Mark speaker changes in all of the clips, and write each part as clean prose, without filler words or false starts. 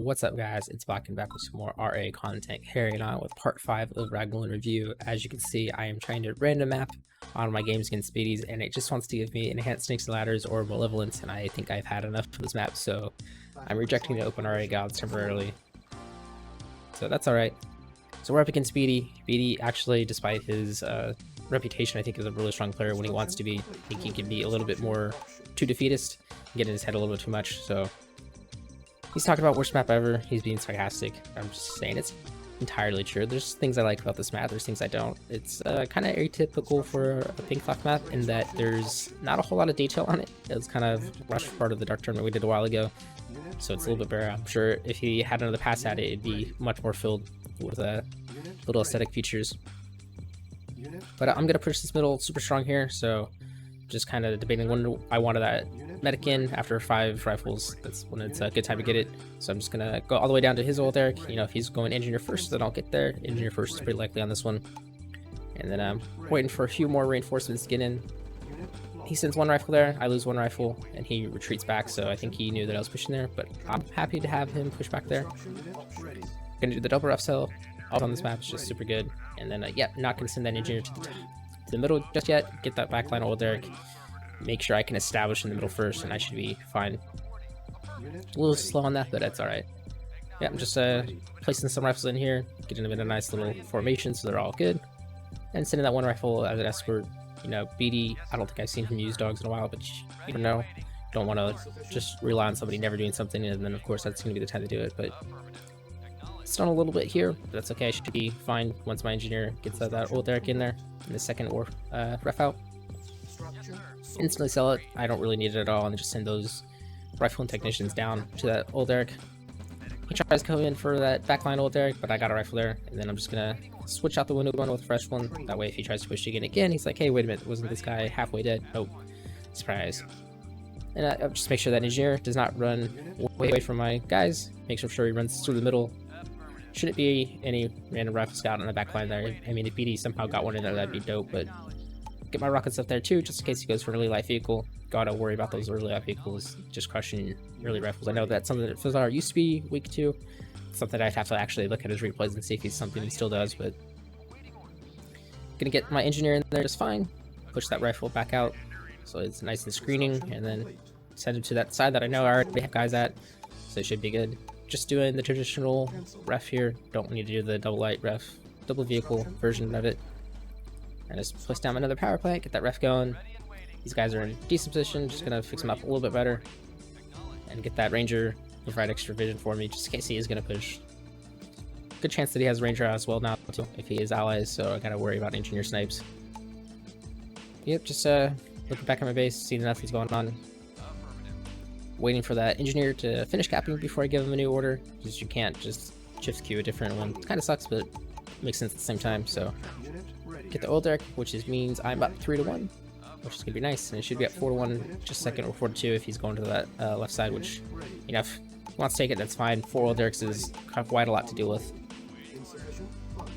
Speaker 1: What's up, guys? It's back with some more RA content, carrying on with part 5 of RAGL in review. As you can see, I am trying to random map on my games against speedies, and it just wants to give me enhanced snakes and ladders or malevolence, and I think I've had enough for this map, so I'm rejecting the OpenRA gods temporarily. So that's alright. So we're up against Speedy. Speedy, actually, despite his reputation, I think is a really strong player when he wants to be. I think he can be a little bit more too defeatist, get in his head a little bit too much, so he's talking about worst map ever. He's being sarcastic. I'm just saying it's entirely true. There's things I like about this map. There's things I don't. It's kind of atypical for a pink cloth map in that there's not a whole lot of detail on it. It's kind of rushed part of the dark tournament we did a while ago, so it's a little bit better. I'm sure if he had another pass at it, it'd be much more filled with little aesthetic features. But I'm gonna push this middle super strong here. So just kind of debating when I wanted that medic in after 5 rifles. That's when it's a good time to get it. So I'm just gonna go all the way down to his old Eric. You know, if he's going engineer first, then I'll get there. Engineer first is pretty likely on this one. And then I'm waiting for a few more reinforcements to get in. He sends 1 rifle there, I lose 1 rifle, and he retreats back, so I think he knew that I was pushing there, but I'm happy to have him push back there. Gonna do the double rough cell on this map. It's just super good. And then yeah, not gonna send that engineer to the middle just yet. Get that backline old Eric. Make sure I can establish in the middle first, and I should be fine. A little slow on that, but that's alright. Yeah, I'm just placing some rifles in here, getting them in a nice little formation so they're all good. And sending that 1 rifle as an escort. You know, BD, I don't think I've seen him use dogs in a while, but you never know. Don't want to just rely on somebody never doing something, and then of course that's going to be the time to do it. But it's done a little bit here, but that's okay. I should be fine once my engineer gets that old Eric in there in the second ref out. Instantly sell it. I don't really need it at all, and just send those rifle and technicians down to that old Eric. He tries to go in for that backline old Eric, but I got a rifle there, and then I'm just gonna switch out the window one with a fresh one. That way, if he tries to push again, he's like, "Hey, wait a minute, wasn't this guy halfway dead?" Nope. Surprise. And I just make sure that engineer does not run way away from my guys. Make sure he runs through the middle. Shouldn't be any random rifle scout on the backline there. I mean, if BD somehow got one in there, that'd be dope, but get my rockets up there too, just in case he goes for an early light vehicle. Gotta worry about those early light vehicles just crushing early rifles. I know that's something that Fizzar used to be weak to. It's something I'd have to actually look at his replays and see if he's something he still does, but gonna get my engineer in there just fine. Push that rifle back out so it's nice and screening, and then send him to that side that I know I already have guys at, so it should be good. Just doing the traditional ref here. Don't need to do the double light ref, double vehicle version of it. And just place down another power plant, get that ref going. These guys are in decent position, just gonna fix them up a little bit better. And get that ranger to provide extra vision for me, just in case he is gonna push. Good chance that he has ranger out as well now, too, if he is allies, so I gotta worry about engineer snipes. Yep, just looking back at my base, seeing nothing's going on. Waiting for that engineer to finish capping before I give him a new order, because you can't just shift queue a different one. It kind of sucks, but makes sense at the same time, so get the old Eric, which means I'm up 3-1, which is gonna be nice, and it should be at 4-1 just second, or 4-2 if he's going to that left side, which, you know, if he wants to take it, that's fine. 4 old Erics is quite a lot to deal with.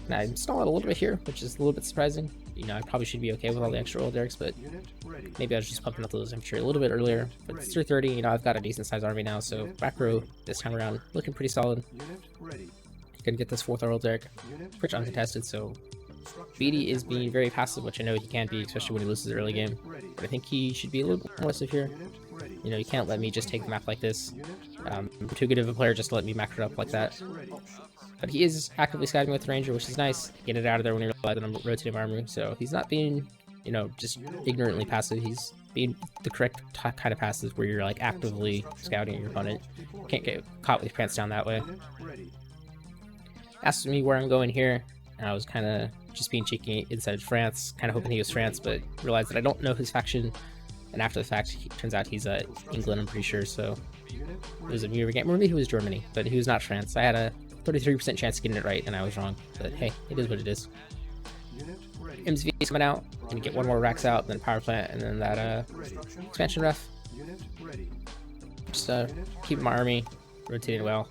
Speaker 1: And I'm stalling a little bit here, which is a little bit surprising. You know, I probably should be okay with all the extra old Erics, but maybe I was just pumping up those infantry a little bit earlier. But it's 3:30, you know, I've got a decent sized army now, so back row this time around looking pretty solid. Gonna get this 4th old Eric, pretty uncontested, so BD is being very passive, which I know he can be, especially when he loses the early game. But I think he should be a little bit more aggressive here. You know, you can't let me just take the map like this. I'm too good of a player just to let me max it up like that. But he is actively scouting with the ranger, which is nice. Get it out of there when you realize that I'm rotating my army. So he's not being, you know, just ignorantly passive. He's being the correct kind of passive where you're like actively scouting your opponent. Can't get caught with your pants down that way. Asked me where I'm going here, and I was kind of just being cheeky inside France, kind of hoping he was France, but realized that I don't know his faction. And after the fact, it turns out he's England, I'm pretty sure. So it was a weird game. Maybe he was Germany, but he was not France. I had a 33% chance of getting it right, and I was wrong. But hey, it is what it is. MSV is coming out, gonna get 1 more racks out, then power plant, and then that expansion ref. Just keeping my army rotating well.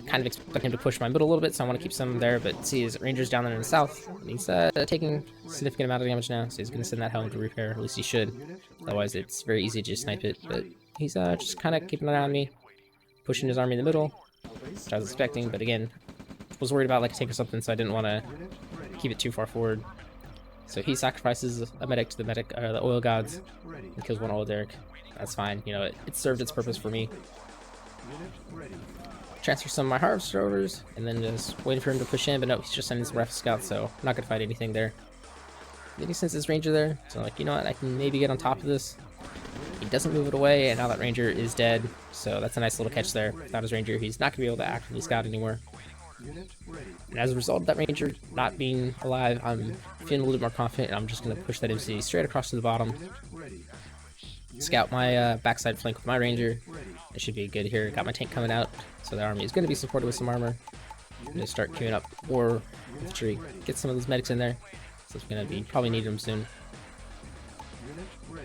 Speaker 1: Kind of expect him to push my middle a little bit, so I want to keep some there, but see his rangers down there in the south. He's taking a significant amount of damage now, so he's going to send that helm to repair. At least he should. Otherwise, it's very easy to just snipe it, but he's just kind of keeping an eye on me. pushing his army in the middle, which I was expecting, but again, was worried about like a tank or something, so I didn't want to keep it too far forward. So he sacrifices a medic to the oil gods and kills one oil derrick. That's fine, you know, it served its purpose for me. Transfer some of my harvester orders, and then just waiting for him to push in, but no, he's just sending some rifle scouts, so I'm not gonna fight anything there. Then he sends his ranger there, so I'm like, you know what, I can maybe get on top of this. He doesn't move it away, and now that ranger is dead, so that's a nice little catch there. Without his ranger, he's not gonna be able to actively scout anymore. And as a result of that ranger not being alive, I'm feeling a little bit more confident, and I'm just gonna push that MC straight across to the bottom. Scout my backside flank with my ranger. It should be good here. Got my tank coming out, so the army is going to be supported with some armor. I'm going to start queuing up war infantry, get some of those medics in there. So it's going to be probably need them soon.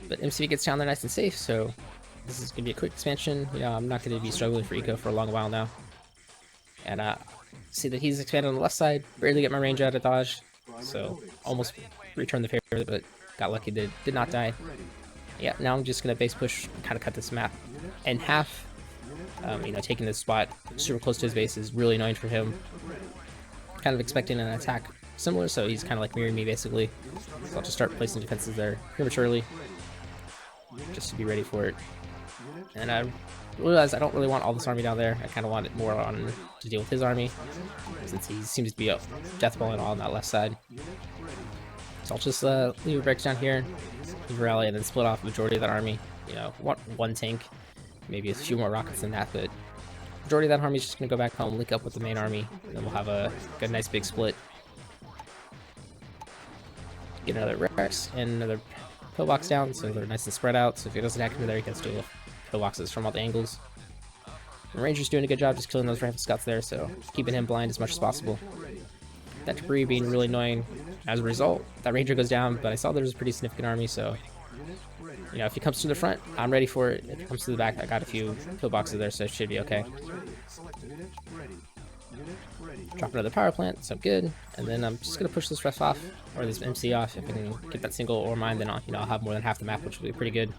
Speaker 1: But MC gets down there nice and safe, so this is going to be a quick expansion. You know, I'm not going to be struggling for eco for a long while now. And see that he's expanded on the left side. Barely get my range out of dodge, so almost returned the favor, but got lucky that did not die. Yeah, now I'm just going to base push, kind of cut this map in half. You know, taking this spot super close to his base is really annoying for him. Kind of expecting an attack similar, so he's kind of like mirroring me basically. So I'll just start placing defenses there prematurely, just to be ready for it. And I realized I don't really want all this army down there. I kind of want it more on to deal with his army, since he seems to be up deathballing all on that left side. So I'll just leave a break down here, leave a rally, and then split off the majority of that army. You know, one tank, maybe a few more rockets than that, but majority of that army is just going to go back home, link up with the main army, and then we'll have a good, nice big split. Get another Rex and another pillbox down, so they're nice and spread out, so if he doesn't attack me there, he can steal pillboxes from all the angles. The Ranger's doing a good job just killing those rifle scouts there, so keeping him blind as much as possible. That debris being really annoying. As a result, that ranger goes down, but I saw there was a pretty significant army, so you know, if he comes to the front, I'm ready for it. If he comes to the back, I got a few pillboxes there, so it should be okay. Drop another power plant, so good. And then I'm just gonna push this ref off, or this MC off. If I can get that single ore mine, then I'll have more than half the map, which will be pretty good.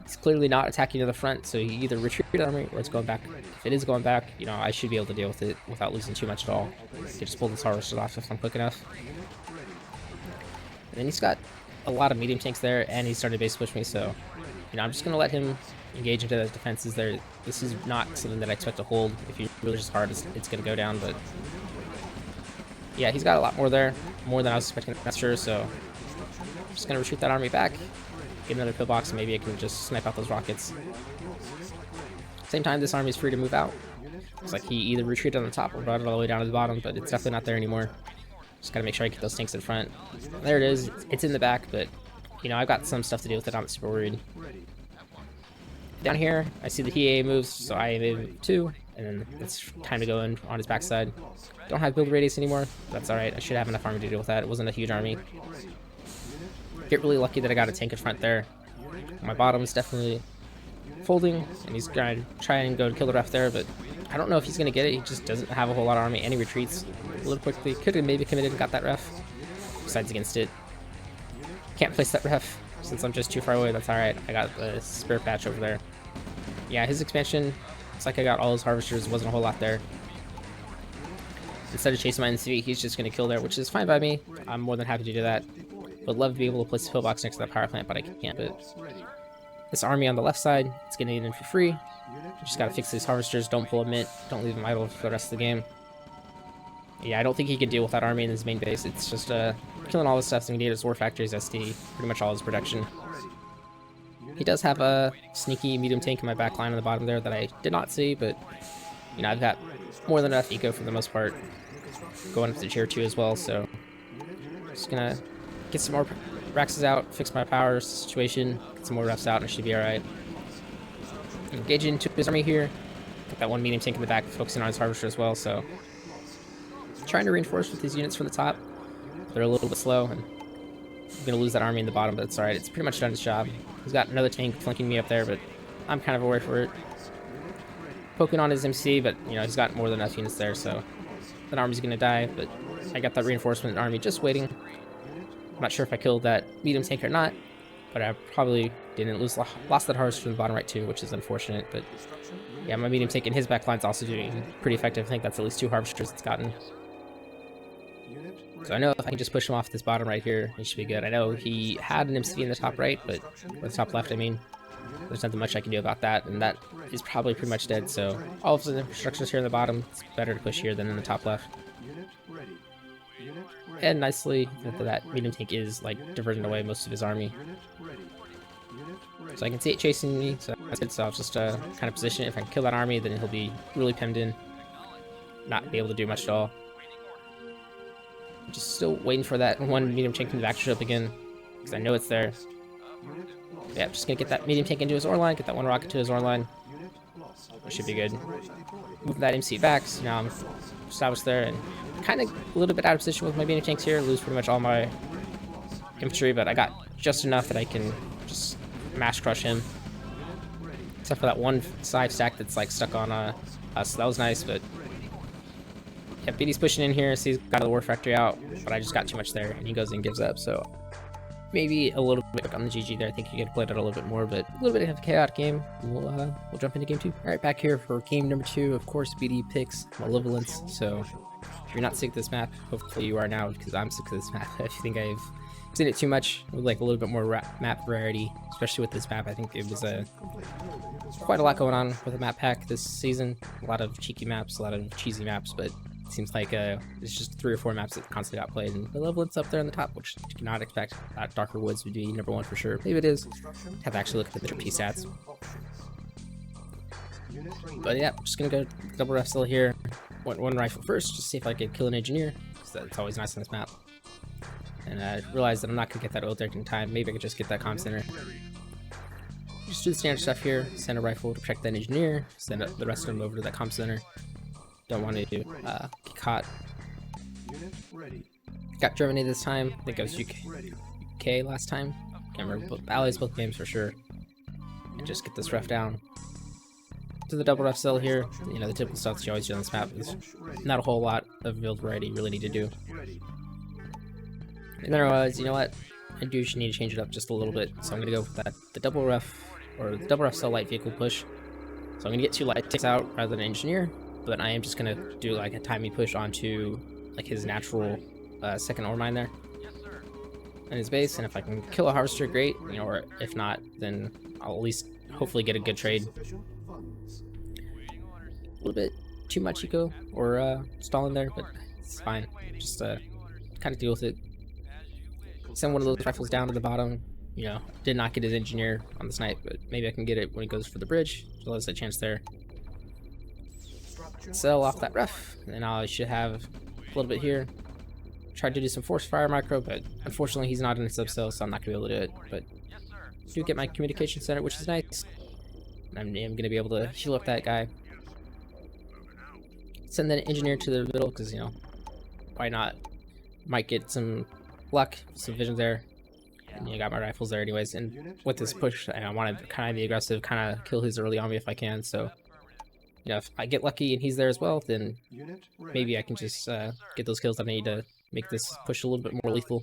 Speaker 1: It's clearly not attacking to the front, so he either retreated army or it's going back. If it is going back, you know, I should be able to deal with it without losing too much at all. I can just pull this harvester off if I'm quick enough. And then he's got a lot of medium tanks there, and he's starting to base push me, so you know, I'm just gonna let him engage into those defenses there. This is not something that I expect to hold. If he really just hard, it's gonna go down, but yeah, he's got a lot more there, more than I was expecting, that's sure, so I'm just gonna retreat that army back. Get another pillbox, and maybe I can just snipe out those rockets. Same time, this army is free to move out. Looks like he either retreated on the top or brought it all the way down to the bottom, but it's definitely not there anymore. Just gotta make sure I get those tanks in front. There it is. It's in the back, but you know, I've got some stuff to deal with it. I'm not super worried. Down here, I see the EA moves, so I move too, and then it's time to go in on his backside. Don't have build radius anymore. That's alright. I should have enough army to deal with that. It wasn't a huge army. Get really lucky that I got a tank in front there. My bottom is definitely folding, and he's gonna try and go to kill the ref there, but I don't know if he's gonna get it. He just doesn't have a whole lot of army, and he retreats a little quickly. Could have maybe committed and got that ref. Decides against it. Can't place that ref since I'm just too far away. That's alright. I got the spare patch over there. Yeah, his expansion, it's like I got all his harvesters. Wasn't a whole lot there. Instead of chasing my NCV, he's just gonna kill there, which is fine by me. I'm more than happy to do that. Would love to be able to place a pillbox next to that power plant, but I can't. But this army on the left side, it's getting it in for free. Just gotta fix these harvesters. Don't pull a mint. Don't leave them idle for the rest of the game. Yeah, I don't think he can deal with that army in his main base. It's just killing all this stuff. So he needs his war factories, SD, pretty much all his production. He does have a sneaky medium tank in my back line on the bottom there that I did not see, but you know, I've got more than enough eco for the most part. Going up to tier 2 as well, so just gonna get some more Raxes out, fix my power situation, get some more refs out, and it should be alright. Engage into his army here. Got that one medium tank in the back, focusing on his harvester as well, so trying to reinforce with these units from the top. They're a little bit slow, and I'm gonna lose that army in the bottom, but it's alright. It's pretty much done its job. He's got another tank flanking me up there, but I'm kind of worried for it. Poking on his MC, but you know, he's got more than enough units there, so that army's gonna die, but I got that reinforcement army just waiting. I'm not sure if I killed that medium tank or not, but I probably didn't lost that harvester from the bottom right too, which is unfortunate. But yeah, my medium tank in his back line's also doing pretty effective. I think that's at least 2 harvesters it's gotten. So I know if I can just push him off this bottom right here, he should be good. I know he had an MCV in the top right, but or the top left, I mean. There's nothing much I can do about that, and that is probably pretty much dead. So all of the infrastructure's here in the bottom. It's better to push here than in the top left. And nicely, that medium tank is like diverting away most of his army. So I can see it chasing me, so that's good. So I'll just kind of position it. If I can kill that army, then he'll be really pemmed in, not be able to do much at all. I'm just still waiting for that one medium tank to actually show up again, because I know it's there. Yeah, I'm just gonna get that medium tank into his ore line, get that one rocket to his ore line. It should be good. Move that MC back, so now I'm established there, and kind of a little bit out of position with my medium tanks here. Lose pretty much all my infantry, but I got just enough that I can just mash crush him. Except for that one side stack that's like stuck on us, so that was nice, but yeah, BD's pushing in here, so he's got the war factory out, but I just got too much there, and he goes and gives up, so maybe a little bit on the GG there. I think you could have played it a little bit more, but a little bit of a chaotic game. We'll jump into game 2. All right, back here for game number 2. Of course, BD picks Malevolence. So if you're not sick of this map, hopefully you are now, because I'm sick of this map. I think I've seen it too much. With like a little bit more map variety, especially with this map. I think it was quite a lot going on with the map pack this season. A lot of cheeky maps, a lot of cheesy maps, but seems like it's just 3 or 4 maps that constantly got played, and Malevolence up there on the top, which you cannot expect. Darker Woods would be number 1 for sure. Maybe it is. Have to actually look at the P stats. But yeah, just gonna go double ref still here. One rifle first, just see if I could kill an engineer, because that's always nice on this map. And I realized that I'm not gonna get that oil derrick in time. Maybe I could just get that comm center. Just do the standard stuff here. Send a rifle to protect that engineer. Send the rest of them over to that comm center. Don't want to get caught. Got Germany this time. I think it was UK last time. Can't remember, both allies, both games for sure. And just get this ref down. To the double ref cell here. You know, the typical stuff that you always do on this map. There's not a whole lot of build variety you really need to do. And then I realized, you know what? I do need to change it up just a little bit. So I'm gonna go with the double ref, or the double ref cell light vehicle push. So I'm gonna get 2 light takes out rather than an engineer. But I am just gonna do like a timing push onto like his natural second ore mine there and his base, and if I can kill a harvester, great. You know, or if not, then I'll at least hopefully get a good trade. A little bit too much eco or stalling there, but it's fine. Just kind of deal with it. Send one of those rifles down to the bottom. You know, did not get his engineer on the snipe, but maybe I can get it when he goes for the bridge. So there's a chance there. Sell off that ref, and then I should have a little bit here. Tried to do some force fire micro, but unfortunately he's not in a sub-cell, so I'm not going to be able to do it. But I do get my communication center, which is nice. I'm going to be able to heal up that guy. Send that engineer to the middle, because, you know, why not? Might get some luck, some vision there. And you got my rifles there anyways, and with this push, I want to kind of be aggressive, kind of kill his early army if I can, so... Yeah, if I get lucky and he's there as well, then maybe I can just get those kills that I need to make this push a little bit more lethal.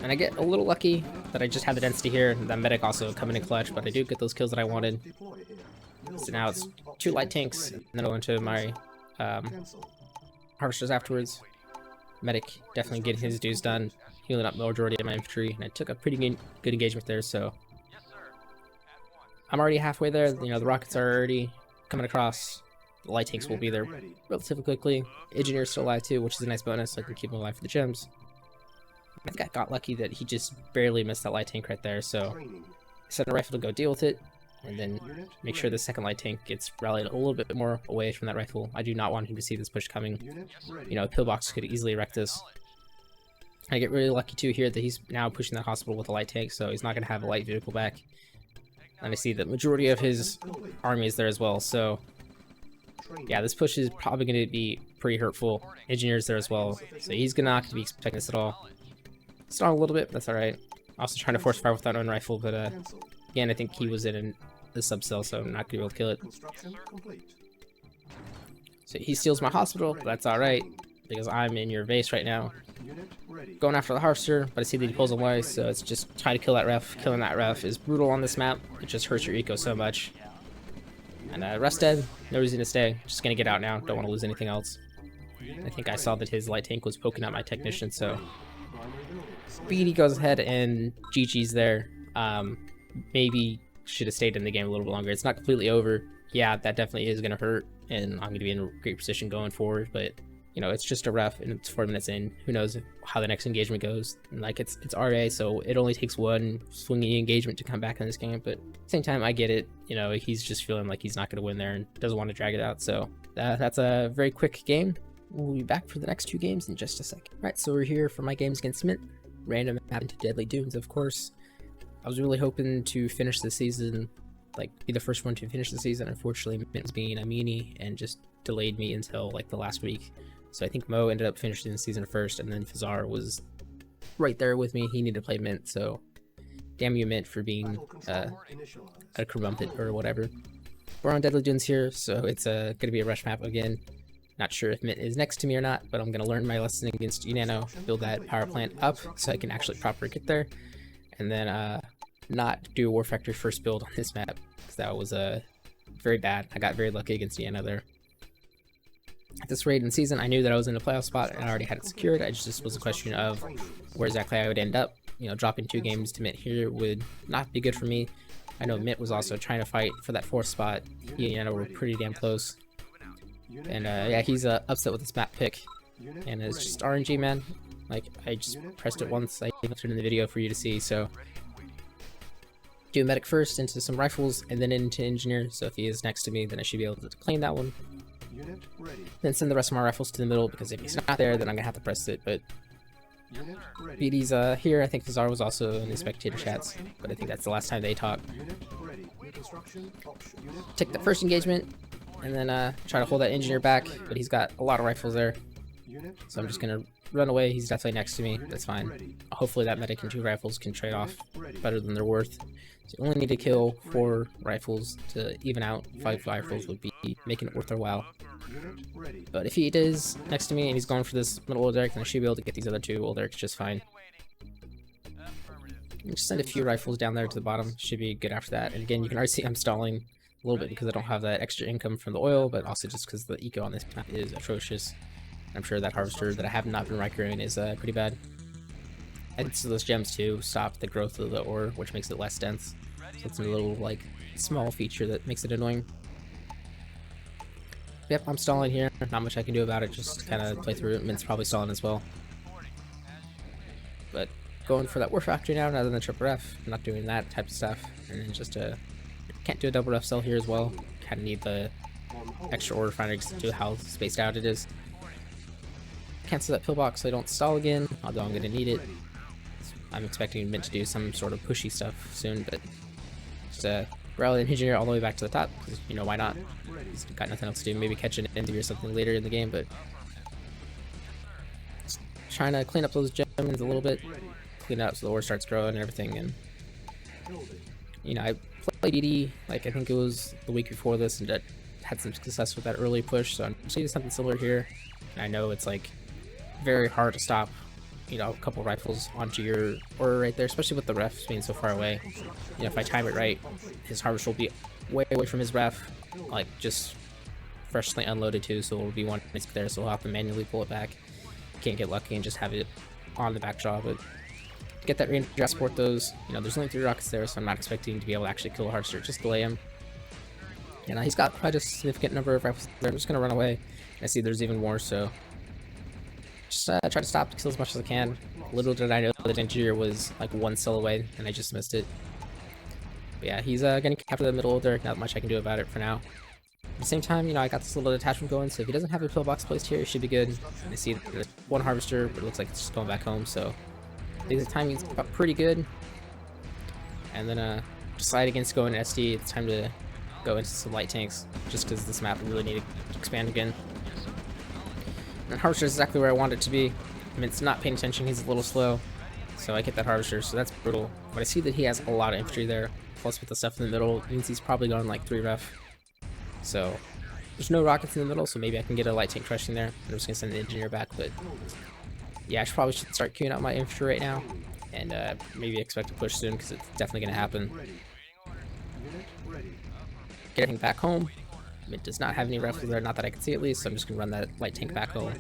Speaker 1: And I get a little lucky that I just had the density here, and that medic also coming in clutch, but I do get those kills that I wanted. So now it's 2 light tanks, and then I'll go into my harvesters afterwards. Medic definitely getting his dues done, healing up the majority of my infantry, and I took a pretty good engagement there, so... I'm already halfway there. You know, the rockets are already coming across. The light tanks will be there relatively quickly. Engineer's still alive too, which is a nice bonus, so I can keep him alive for the gems. I think I got lucky that he just barely missed that light tank right there, so I sent a rifle to go deal with it, and then make sure the second light tank gets rallied a little bit more away from that rifle. I do not want him to see this push coming. You know, a pillbox could easily wreck this. I get really lucky too here that he's now pushing that hospital with a light tank, so he's not going to have a light vehicle back. And I see the majority of his army is there as well, so yeah, this push is probably going to be pretty hurtful. Engineer's there as well, so he's not going to be expecting this at all. Stalled a little bit, but that's alright. Also trying to force fire with that own rifle, but again, I think he was in the sub-cell, so I'm not going to be able to kill it. So he steals my hospital, but that's alright. because I'm in your base right now. Going after the harvester, but I see that he pulls away, so it's just try to kill that ref. Killing that ref is brutal on this map. It just hurts your eco so much. And ref's dead. No reason to stay. Just gonna get out now. Don't want to lose anything else. I think I saw that his light tank was poking at my technician, so Bete goes ahead and GG's there. Maybe should have stayed in the game a little bit longer. It's not completely over. Yeah, that definitely is gonna hurt, and I'm gonna be in a great position going forward, but you know, it's just a ref and it's 4 minutes in. Who knows how the next engagement goes? And like it's RA, so it only takes one swingy engagement to come back in this game. But at the same time, I get it. You know, he's just feeling like he's not going to win there and doesn't want to drag it out. So that's a very quick game. We'll be back for the next 2 games in just a second. All right, so we're here for my games against Mint. Random map into Deadly Dunes, of course. I was really hoping to finish the season, like be the first one to finish the season. Unfortunately, Mint was being a meanie and just delayed me until like the last week. So I think Mo ended up finishing the season first, and then Fazar was right there with me. He needed to play Mint, so damn you, Mint, for being a crumpet or whatever. We're on Deadly Dunes here, so it's going to be a rush map again. Not sure if Mint is next to me or not, but I'm going to learn my lesson against Unano, build that power plant up so I can actually properly get there, and then not do a War Factory first build on this map, because that was very bad. I got very lucky against Unano there. At this rate in the season, I knew that I was in a playoff spot and I already had it secured. I just was a question of where exactly I would end up. You know, dropping 2 games to Mint here would not be good for me. I know Mint was also trying to fight for that 4th spot. He and I were pretty damn close. And yeah, he's upset with this map pick. And it's just RNG, man. Like, I just pressed it once. I even threw it in the video for you to see, so. Do medic first into some rifles and then into engineer. So if he is next to me, then I should be able to claim that one. Then send the rest of my rifles to the middle, because if he's not there, then I'm gonna have to press it. But Bete's here. I think Fazar was also in the spectator chats, but I think that's the last time they talk. Take the first engagement, and then try to hold that engineer back, but he's got a lot of rifles there. So I'm just gonna run away. He's definitely next to me. That's fine. Hopefully that medic and 2 rifles can trade off better than they're worth. So you only need to kill 4 rifles to even out. 5 rifles would be making it worth their while. But if he is next to me and he's going for this middle old Derek, then I should be able to get these other 2 old Dereks just fine. Just send a few rifles down there to the bottom. Should be good after that. And again, you can already see I'm stalling a little bit because I don't have that extra income from the oil, but also just because the eco on this map is atrocious. I'm sure that harvester that I have not been microing is pretty bad. And so those gems too stop the growth of the ore, which makes it less dense. So it's a little like small feature that makes it annoying. Yep, I'm stalling here. Not much I can do about it. Just kind of play through it. Mint's probably stalling as well. But going for that War Factory now rather than triple ref. I'm not doing that type of stuff. And then just can't do a double ref cell here as well. Kind of need the extra ore refinery to do how spaced out it is. Cancel that pillbox so I don't stall again, although I'm going to need it. I'm expecting Mint to do some sort of pushy stuff soon, but just rally the engineer all the way back to the top, because, you know, why not? He's got nothing else to do. Maybe catch an enemy or something later in the game, but just trying to clean up those gems a little bit, clean it up so the ore starts growing and everything. And you know, I played Bete, like I think it was the week before this, and had some success with that early push, so I'm just gonna do something similar here. And I know it's like very hard to stop, you know, a couple rifles onto your ORA right there, especially with the ref being so far away. You know, if I time it right, his harvester will be way away from his ref, like just freshly unloaded too, so it'll be one there, so we'll have to manually pull it back. Can't get lucky and just have it on the back jaw, but get that range to support those. You know, there's only 3 rockets there, so I'm not expecting to be able to actually kill a harvester, just delay him. And he's got quite a significant number of rifles there. I'm just gonna run away. I see there's even more, so just try to stop to kill as much as I can. Little did I know that engineer was like 1 cell away, and I just missed it. But yeah, he's gonna capture the middle. There's not much I can do about it for now. At the same time, you know, I got this little detachment going, so if he doesn't have a pillbox placed here, it should be good. I see there's 1 harvester, but it looks like it's just going back home, so I think the timing's pretty good. And then decide against going to SD. It's time to go into some light tanks, just because this map really need to expand again. And harvester is exactly where I want it to be. Mint's not paying attention, he's a little slow, so I get that harvester, so that's brutal. But I see that he has a lot of infantry there, plus with the stuff in the middle, it means he's probably going like 3 ref. So There's no rockets in the middle, so maybe I can get a light tank crushing there. I'm just gonna send the engineer back, but yeah, I probably should start queuing out my infantry right now, and maybe expect to push soon because it's definitely gonna happen. Get everything back home. It does not have any rifles there, not that I can see at least, so I'm just gonna run that light tank back home.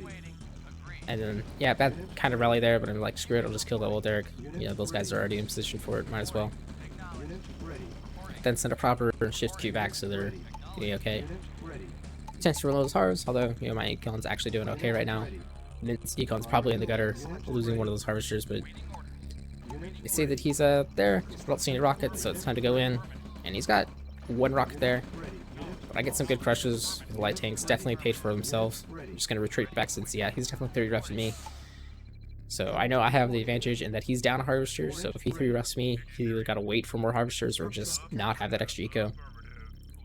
Speaker 1: And then, yeah, bad kind of rally there, but I'm like, screw it, I'll just kill the old Derek. You know, those guys are already in position for it, might as well. Then send a proper shift queue back so they're getting okay. Chance to reload those harvests, although, you know, my econ's actually doing okay right now. Mint's econ's probably in the gutter, losing one of those harvesters, but you see that he's there. I don't see any rockets, so it's time to go in. And he's got one rocket there. But I get some good crushes with the light tanks, definitely paid for themselves. I'm just gonna retreat back since, yeah, he's definitely 30 refs than me. So I know I have the advantage in that he's down a harvester, so if he 3 refs me, he either gotta wait for more harvesters or just not have that extra eco.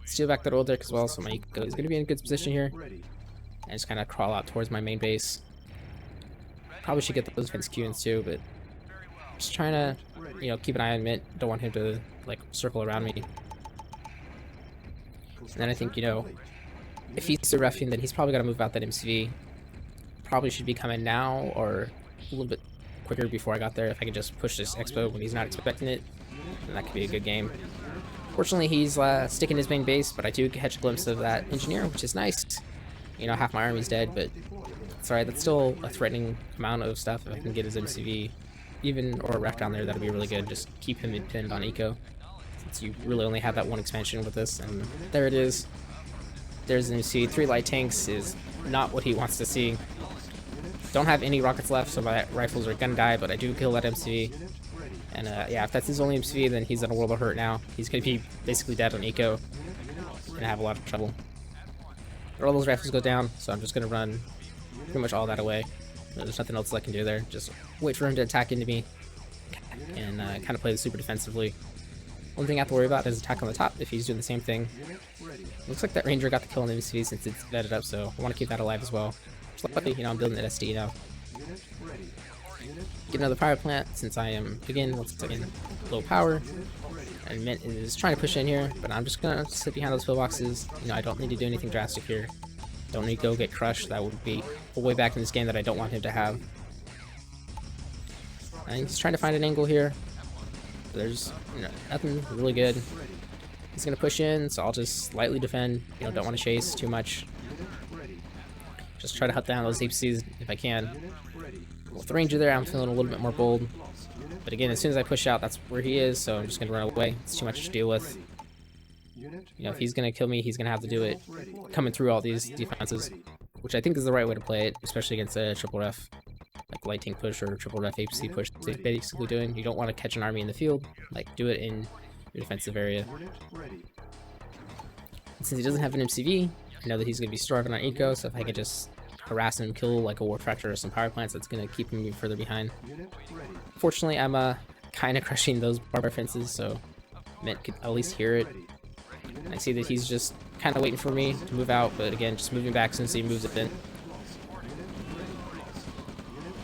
Speaker 1: Steal back that old deck as well, so my eco is gonna be in a good position here. And just kind of crawl out towards my main base. Probably should get those defense Q-ins too, but just trying to, you know, keep an eye on Mint. Don't want him to, like, circle around me. And then I think, you know, if he's the refing, then he's probably got to move out that MCV. Probably should be coming now or a little bit quicker before I got there. If I could just push this expo when he's not expecting it, then that could be a good game. Fortunately, he's sticking his main base, but I do catch a glimpse of that engineer, which is nice. You know, half my army's dead, but it's alright. That's still a threatening amount of stuff. If I can get his MCV, even or a ref down there, that'll be really good. Just keep him pinned on eco. Since you really only have that one expansion with this, and there it is. There's an MCV. 3 light tanks is not what he wants to see. Don't have any rockets left, so my rifles are gonna die, but I do kill that MCV. And yeah, if that's his only MCV, then he's in a world of hurt now. He's gonna be basically dead on eco and have a lot of trouble. All those rifles go down, so I'm just gonna run pretty much all that away. There's nothing else I can do there. Just wait for him to attack into me and kind of play super defensively. One thing I have to worry about is attack on the top if he's doing the same thing. Looks like that ranger got the kill on the MCV since it's vetted up, so I want to keep that alive as well. Just luckily, you know, I'm building an SD now. Get another power plant since I am, again, once again, low power. And Mint is trying to push in here, but I'm just gonna sit behind those pillboxes. You know, I don't need to do anything drastic here. Don't need to go get crushed. That would be a way back in this game that I don't want him to have. And he's trying to find an angle here. There's, you know, nothing really good. He's gonna push in, so I'll just slightly defend. You know, don't want to chase too much. Just try to hunt down those APCs if I can. With the ranger there, I'm feeling a little bit more bold. But again, as soon as I push out, that's where he is, so I'm just gonna run away. It's too much to deal with. You know, if he's gonna kill me, he's gonna have to do it coming through all these defenses, which I think is the right way to play it, especially against a triple ref, like light tank push or triple ref APC push. They're basically doing. You don't want to catch an army in the field, like do it in your defensive area. And since he doesn't have an MCV, I know that he's gonna be starving on eco, so if I could just harass him, kill like a war tractor or some power plants, that's gonna keep him further behind. Fortunately, I'm kind of crushing those barbed fences, so Mint could at least hear it. I see that he's just kind of waiting for me to move out, but again, just moving back since he moves it in.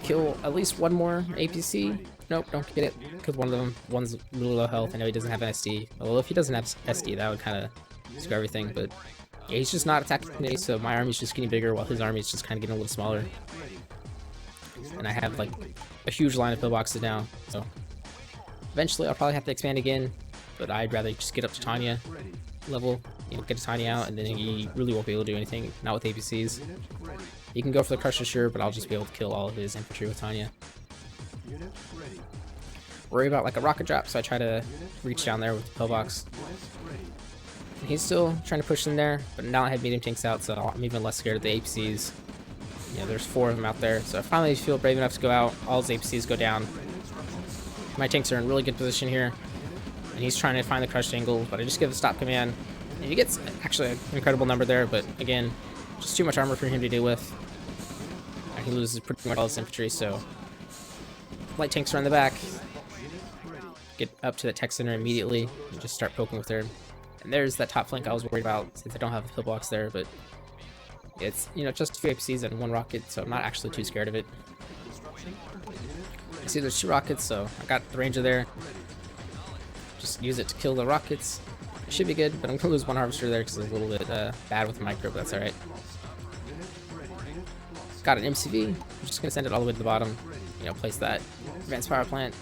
Speaker 1: Kill at least one more APC. Nope, don't get it. Because one of them, one's really low health. I know he doesn't have an SD. Well, if he doesn't have SD, that would kind of screw everything, but yeah, he's just not attacking me, so my army's just getting bigger while his army's just kind of getting a little smaller. And I have like a huge line of pillboxes now, so eventually I'll probably have to expand again, but I'd rather just get up to Tanya level, you know, get Tanya out, and then he really won't be able to do anything, not with APCs. He can go for the crusher, sure, but I'll just be able to kill all of his infantry with Tanya. Worry about like a rocket drop, so I try to reach down there with the pillbox. He's still trying to push in there, but now I have medium tanks out, so I'm even less scared of the APCs. You know, there's 4 of them out there, so I finally feel brave enough to go out. All his APCs go down. My tanks are in really good position here, and he's trying to find the crushed angle, but I just give a stop command. And he gets actually an incredible number there, but again, just too much armor for him to deal with. And he loses pretty much all his infantry, so light tanks are in the back. Get up to the tech center immediately and just start poking with her. And there's that top flank I was worried about since I don't have a pillbox there, but it's, you know, just 2 APCs and 1 rocket, so I'm not actually too scared of it. I see there's 2 rockets, so I got the ranger there. Just use it to kill the rockets. Should be good, but I'm gonna lose one harvester there because it's a little bit bad with the micro, but that's alright. Got an MCV. I'm just gonna send it all the way to the bottom. You know, place that advanced power plant.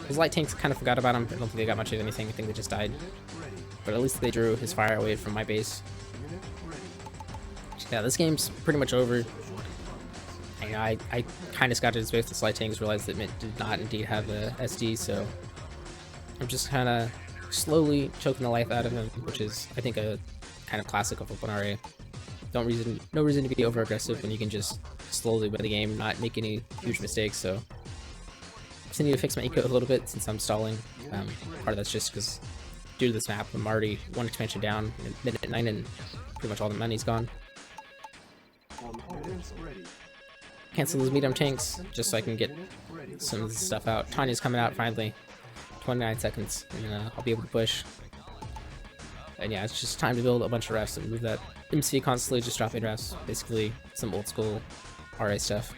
Speaker 1: His light tanks kind of forgot about him. I don't think they got much of anything. I think they just died. But at least they drew his fire away from my base. Yeah, this game's pretty much over. You know, I kind of scouted his base with light tanks, realized that Mint did not indeed have a SD, so I'm just kind of slowly choking the life out of him, which is, I think, a kind of classic of OpenRA. No reason to be over aggressive when you can just slowly win the game, not make any huge mistakes. So I need to fix my eco a little bit since I'm stalling. Part of that's just because due to this map, I'm already one expansion down, minute 9, and pretty much all the money's gone. Cancel those medium tanks just so I can get some of this stuff out. Tanya's coming out finally. 29 seconds, and I'll be able to push. And yeah, it's just time to build a bunch of refs and move that MC constantly, just dropping refs. Basically, some old school RA stuff.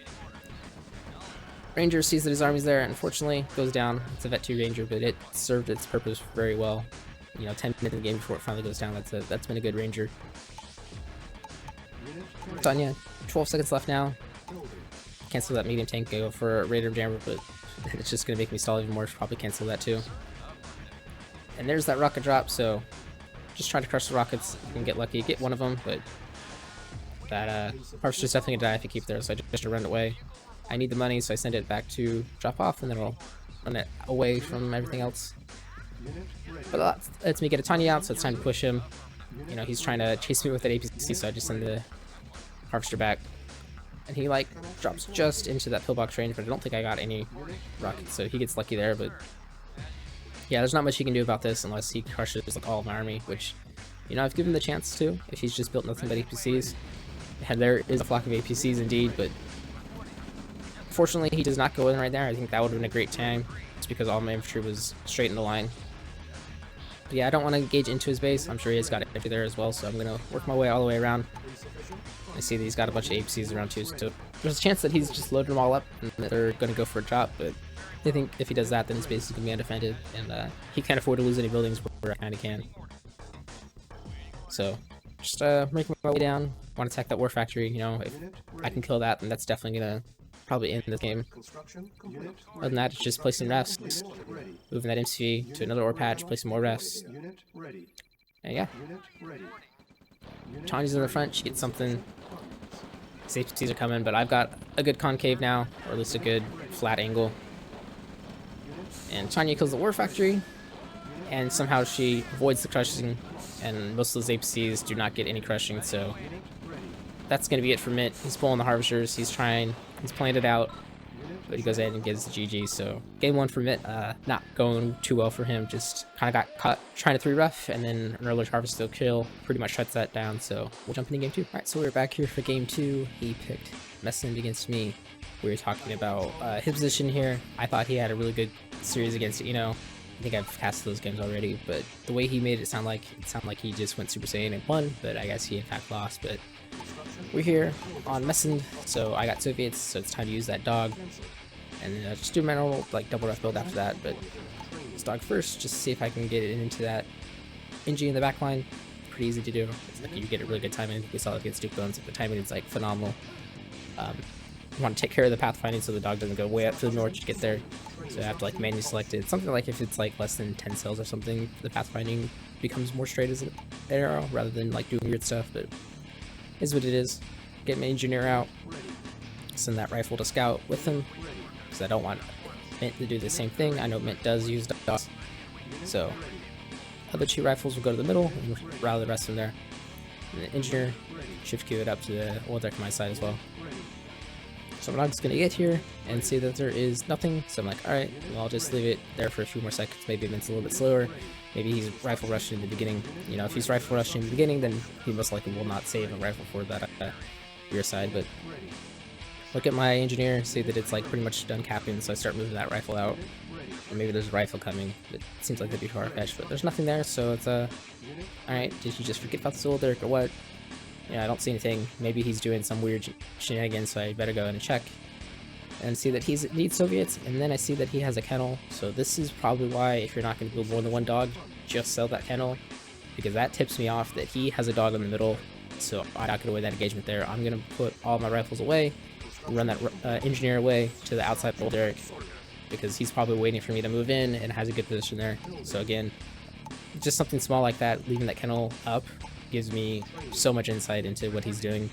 Speaker 1: Ranger sees that his army's there, and unfortunately goes down. It's a Vet 2 Ranger, but it served its purpose very well. You know, 10 minutes in the game before it finally goes down. That's been a good Ranger. Tanya, 12 seconds left now. Cancel that medium tank, go for a Raider Jammer, but it's just gonna make me stall even more. Probably cancel that too. And there's that rocket drop, so just try to crush the rockets. You can get lucky, get one of them, but that harvester's definitely gonna die if you keep there, so I just run it away. I need the money, so I send it back to drop off, and then I'll run it away from everything else. But that lets me get a Tanya out, so it's time to push him. You know, he's trying to chase me with that APC, so I just send the harvester back. And he, like, drops just into that pillbox range, but I don't think I got any rockets, so he gets lucky there, but yeah, there's not much he can do about this unless he crushes, like, all of my army, which, you know, I've given him the chance to, if he's just built nothing but APCs. And there is a flock of APCs indeed, but fortunately he does not go in right there. I think that would have been a great time, just because all my infantry was straight in the line. But yeah, I don't want to engage into his base. I'm sure he has got infantry there as well, so I'm going to work my way all the way around. I see that he's got a bunch of APCs around too, so there's a chance that he's just loaded them all up and that they're going to go for a drop, but I think if he does that, then his base is going to be undefended, and he can't afford to lose any buildings where I kind of can. So, just making my way down, want to attack that war factory. You know, if I can kill that, then that's definitely going to probably end this game. Other than that, it's just placing refs, moving that MCV to another ore patch, placing more refs, and yeah. Tanya's in the front, she gets something. His APCs are coming, but I've got a good concave now, or at least a good flat angle. And Tanya kills the war factory, and somehow she avoids the crushing, and most of those APCs do not get any crushing, so that's going to be it for Mint. He's pulling the harvesters, he's planned it out, but he goes ahead and gets the GG, so game 1 for Mint, not going too well for him, just kind of got caught trying to 3-ref, and then an early harvest still kill, pretty much shuts that down, so we'll jump into game 2. Alright, so we're back here for game 2. He picked Messend against me. We were talking about his position here. I thought he had a really good series against Eno. I think I've cast those games already, but the way he made it sound like he just went Super Saiyan and won, but I guess he in fact lost. But we're here on Messend, so I got Soviets, so it's time to use that dog. And just do my normal like double ref build after that, but this dog first, just to see if I can get it into that NG in the back line. Pretty easy to do. It's like you get a really good timing. We saw it against Duke Bones, the timing is like phenomenal. You want to take care of the pathfinding so the dog doesn't go way up to the north to get there. So I have to like manually select it. Something like if it's like less than 10 cells or something, the pathfinding becomes more straight as an arrow rather than like doing weird stuff, but is what it is. Get my engineer out, send that rifle to scout with him, because I don't want Mint to do the same thing. I know Mint does use dogs, so other 2 rifles will go to the middle and rally the rest from there. And the engineer shift queue it up to the oil deck on my side as well. So I'm just going to get here and see that there is nothing, so I'm like, alright, well, I'll just leave it there for a few more seconds. Maybe Mint's a little bit slower, maybe he's rifle rushing in the beginning. You know, if he's rifle rushing in the beginning, then he most likely will not save a rifle for that rear side, but look at my engineer, see that it's like pretty much done capping, so I start moving that rifle out. Or maybe there's a rifle coming, but it seems like that'd be far-fetched, but there's nothing there, so it's alright, did you just forget about the soldier or what? Yeah, I don't see anything. Maybe he's doing some weird shenanigans, so I better go in and check. and see that he needs Soviets, and then I see that he has a kennel. So this is probably why, if you're not going to build more than one dog, just sell that kennel, because that tips me off that he has a dog in the middle. So I'm not going to win that engagement there. I'm going to put all my rifles away, run that engineer away to the outside of Old Eric, because he's probably waiting for me to move in and has a good position there. So again, just something small like that, leaving that kennel up, gives me so much insight into what he's doing.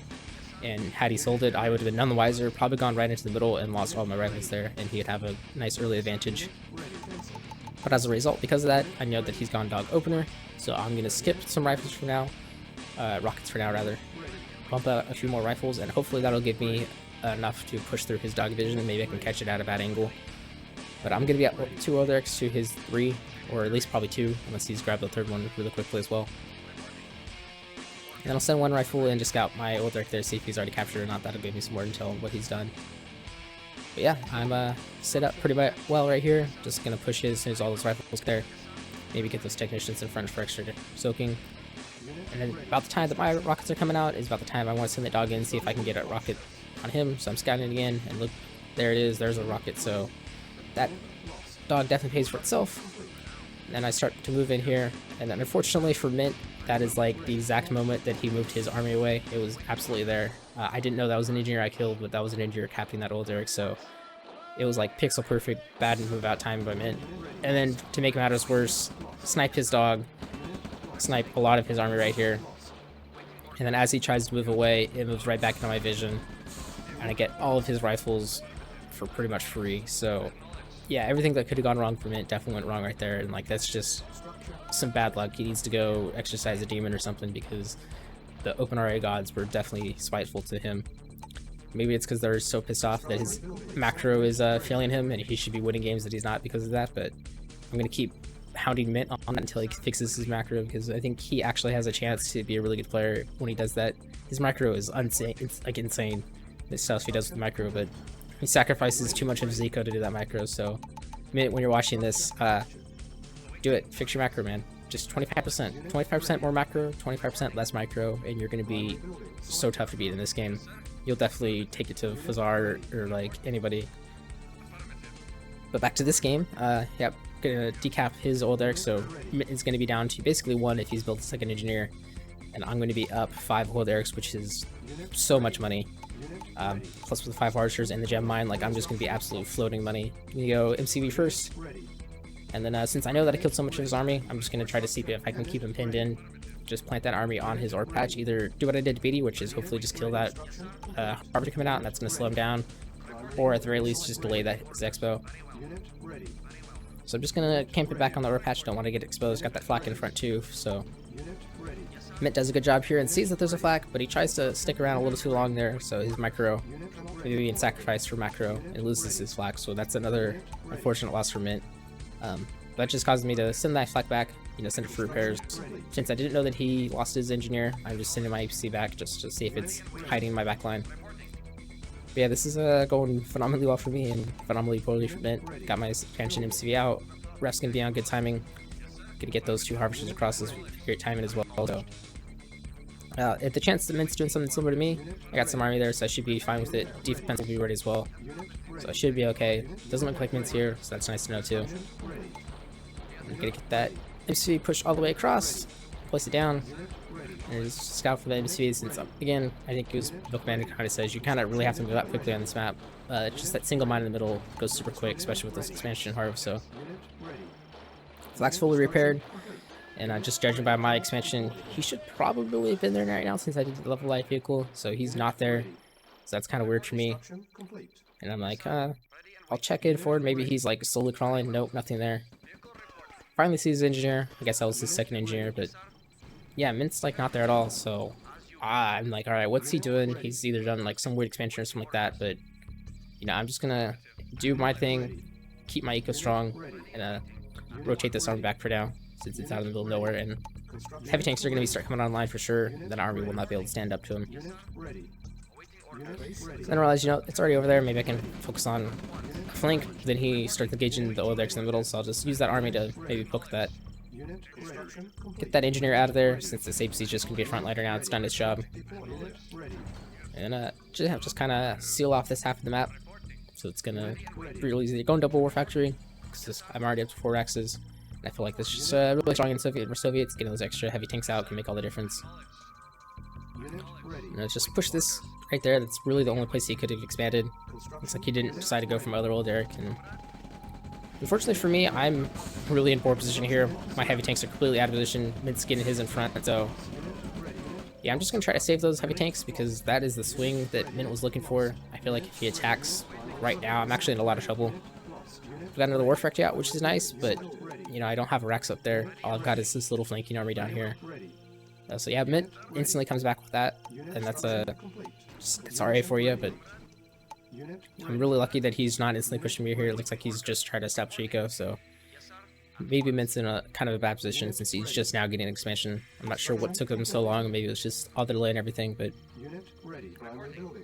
Speaker 1: And had he sold it, I would have been none the wiser, probably gone right into the middle and lost all my rifles there, and he would have a nice early advantage. But as a result, because of that, I know that he's gone dog opener, so I'm going to skip some rifles for now, rockets for now rather, bump out a few more rifles, and hopefully that'll give me enough to push through his dog division, and maybe I can catch it at a bad angle. But I'm going to be at 2 Otherics to his 3, or at least probably 2, unless he's grabbed the 3rd one really quickly as well. And I'll send 1 rifle and just scout my Old Eric there, see if he's already captured or not. That'll give me some more intel on what he's done. But yeah, I'm set up pretty well right here. Just gonna push his as soon as all those rifles there. Maybe get those technicians in front for extra soaking. And then about the time that my rockets are coming out is about the time I want to send the dog in, see if I can get a rocket on him. So I'm scouting again, and look, there it is. There's a rocket. So that dog definitely pays for itself. And then I start to move in here, and then unfortunately for Mint, that is like the exact moment that he moved his army away. It was absolutely there. I didn't know that was an engineer I killed, but that was an engineer capping that Old Eric, so it was like pixel perfect, bad move out time by Mint. And then to make matters worse, snipe his dog, snipe a lot of his army right here. And then as he tries to move away, it moves right back into my vision, and I get all of his rifles for pretty much free. So yeah, everything that could have gone wrong for Mint definitely went wrong right there, and like that's just some bad luck. He needs to go exercise a demon or something, because the OpenRA gods were definitely spiteful to him. Maybe it's because they're so pissed off that his macro is failing him and he should be winning games that he's not because of that, but I'm going to keep hounding Mint on that until he fixes his macro, because I think he actually has a chance to be a really good player when he does that. His macro is insane. It's like insane, the stuff he does with the macro, but he sacrifices too much of his eco to do that macro. So Mint, when you're watching this, do it. Fix your macro, man. Just 25%. 25% more macro, 25% less micro, and you're going to be so tough to beat in this game. You'll definitely take it to Fazar or like anybody. But back to this game, yep, gonna decap his Old Eric, so it's going to be down to basically 1 if he's built a second engineer, and I'm going to be up 5 Old Erics, which is so much money. Plus with the 5 archers and the gem mine, like I'm just going to be absolute floating money. I'm going to go MCV first. And then since I know that I killed so much of his army, I'm just going to try to see if I can keep him pinned in. Just plant that army on his orb patch. Either do what I did to Bete, which is hopefully just kill that Harbinger coming out, and that's going to slow him down. Or at the very least, just delay that his expo. So I'm just going to camp it back on the orb patch. Don't want to get exposed. Got that flak in front too, so Mint does a good job here and sees that there's a flak, but he tries to stick around a little too long there, so his micro maybe being sacrificed for macro and loses his flak, so that's another unfortunate loss for Mint. That just caused me to send that flak back, send it for repairs. Since I didn't know that he lost his engineer, I'm just sending my APC back just to see if it's hiding my backline. But yeah, this is going phenomenally well for me and phenomenally poorly for Mint. Got my expansion MCV out. Ref's gonna be on good timing. Gonna get those 2 harvesters across is great timing as well. So at the chance that Mint's doing something similar to me, I got some army there, so I should be fine with it. Defense will be ready as well, so I should be okay. Doesn't look like Mint's here, so that's nice to know too. I'm gonna get that MCV pushed all the way across, place it down, and just scout for the MCV, since again, I think it was the commander kind of says you kind of really have to move out quickly on this map. Just that single mine in the middle goes super quick, especially with this expansion harvest. So flak's fully repaired. And just judging by my expansion, he should probably have been there right now since I did the level life vehicle. So he's not there. So that's kind of weird for me. And I'm like, I'll check in forward. Maybe he's like slowly crawling. Nope, nothing there. Finally sees his engineer. I guess that was his second engineer. But yeah, Mint's like not there at all. So I'm like, all right, what's he doing? He's either done like some weird expansion or something like that. But I'm just gonna do my thing, keep my eco strong, and rotate this army back for now, since it's out in the middle of nowhere, and heavy tanks are going to start coming online for sure. Then army will not be able to stand up to him. Then I realized, it's already over there. Maybe I can focus on a flank. Then he starts engaging the Old Erics in the middle, so I'll just use that army to maybe poke that. Get that engineer out of there, since this APC is just going to be a frontliner now. It's done its job. And just kind of seal off this half of the map. So so it's gonna be really easy to go in double war factory, because I'm already up to 4 Rexes, and I feel like this is just really strong in Soviets. Getting those extra heavy tanks out can make all the difference. Let's just push this right there. That's really the only place he could have expanded. Looks like he didn't decide to go from other old Derek, and unfortunately for me, I'm really in poor position here. My heavy tanks are completely out of position. Mint's getting his in front, so yeah, I'm just gonna try to save those heavy tanks because that is the swing that Mint was looking for. I feel like if he attacks right now, I'm actually in a lot of trouble. I've got another war factory out, which is nice, but you know, I don't have a Rex up there. All I've got is this little flanking army down here. So yeah, Mint instantly comes back with that, and that's it's RA for you, but I'm really lucky that he's not instantly pushing me here. It looks like he's just trying to stop Chico, so maybe Mint's in a kind of a bad position since he's just now getting an expansion. I'm not sure what took him so long. Maybe it was just all the delay and everything, but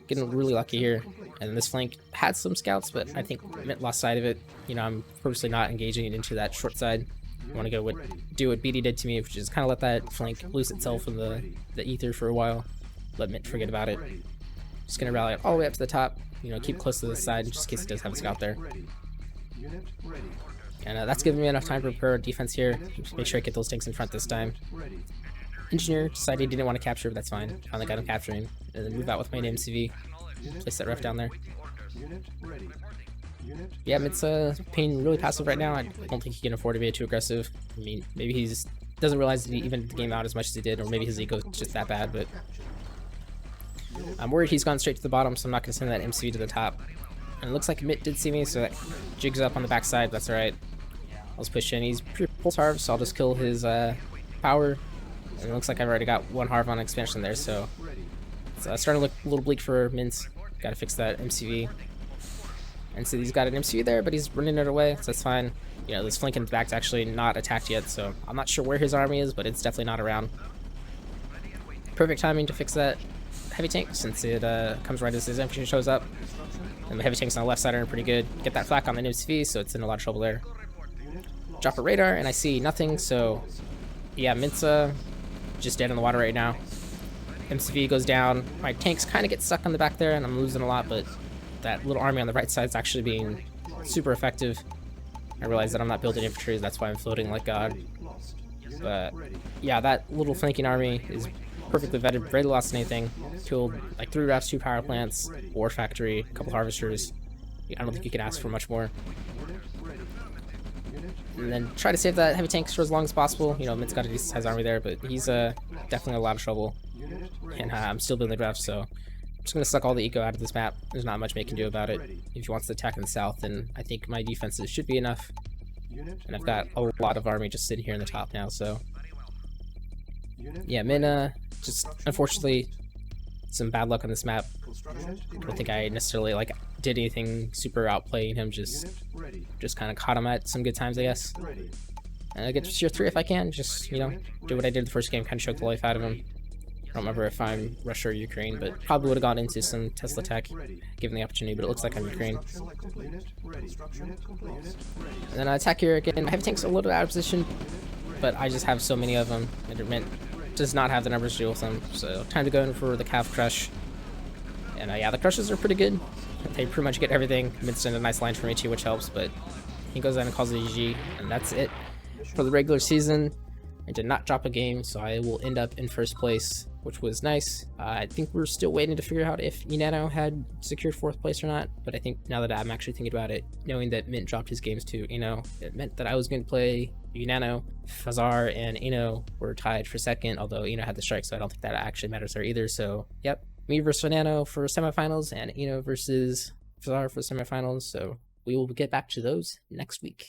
Speaker 1: getting really lucky here. And this flank had some scouts, but I think Mint lost sight of it. You know, I'm purposely not engaging it into that short side. I want to go do what Bete did to me, which is kind of let that flank lose itself in the ether for a while. Let Mint forget about it. Just going to rally it all the way up to the top. You know, keep close to the side just in case he does have a scout there. And that's giving me enough time to prepare defense here. Just make sure I get those tanks in front this time. Engineer decided he didn't want to capture, but that's fine. Finally got him capturing. And then move out with my MCV. Place that ref down there. Yeah, Mint's paying really passive right now. I don't think he can afford to be too aggressive. I mean, maybe he just doesn't realize that he evened the game out as much as he did, or maybe his ego is just that bad, but I'm worried he's gone straight to the bottom, so I'm not going to send that MCV to the top. And it looks like Mint did see me, so that jigs up on the backside. That's alright. I'll just push in. He's pure pulse harv, so I'll just kill his power. And it looks like I've already got 1 harv on expansion there, so it's starting to look a little bleak for Mint. Got to fix that MCV. And so he's got an MCV there, but he's running it away, so that's fine. You know, this flank in the back's actually not attacked yet, so I'm not sure where his army is, but it's definitely not around. Perfect timing to fix that heavy tank, since it comes right as his infantry shows up. And the heavy tanks on the left side are pretty good. Get that flak on the MCV, so it's in a lot of trouble there. Drop a radar, and I see nothing, so yeah, Mint's just dead in the water right now. MCV goes down. My tanks kind of get stuck on the back there, and I'm losing a lot, but that little army on the right side is actually being super effective. I realize that I'm not building infantry, that's why I'm floating like God. But yeah, that little flanking army is perfectly vetted, barely lost anything. Killed like 3 rafts, 2 power plants, war factory, a couple harvesters. I don't think you can ask for much more. And then try to save that heavy tanks for as long as possible. You know, Mint's got a decent sized army there, but he's definitely in a lot of trouble. And I'm still building the rafts, so I'm just going to suck all the eco out of this map. There's not much Mint can do about it. If he wants to attack in the south, then I think my defenses should be enough. And I've got a lot of army just sitting here in the top now, so yeah, Mint just unfortunately some bad luck on this map. I don't think I necessarily like did anything super outplaying him, just kind of caught him at some good times, I guess. And I get to tier 3 if I can, just, you know, do what I did the first game, kind of choke the life out of him. I don't remember if I'm Russia or Ukraine, but probably would have gone into some Tesla tech given the opportunity, but it looks like I'm Ukraine. And then I attack here again. I have tanks a little bit out of position, but I just have so many of them, and it Mint does not have the numbers to deal with them. So time to go in for the Cav Crush. And yeah, the crushes are pretty good. They pretty much get everything. Mint's in a nice line for me too, which helps, but he goes in and calls it GG, and that's it for the regular season. I did not drop a game, so I will end up in first place, which was nice. I think we're still waiting to figure out if Enano had secured 4th place or not, but I think now that I'm actually thinking about it, knowing that Mint dropped his games to Eno, it meant that I was going to play Enano. Fazar and Eno were tied for 2nd, although Eno had the strike, so I don't think that actually matters there either. So yep, me versus Enano for semifinals, and Eno versus Fazar for semifinals, so we will get back to those next week.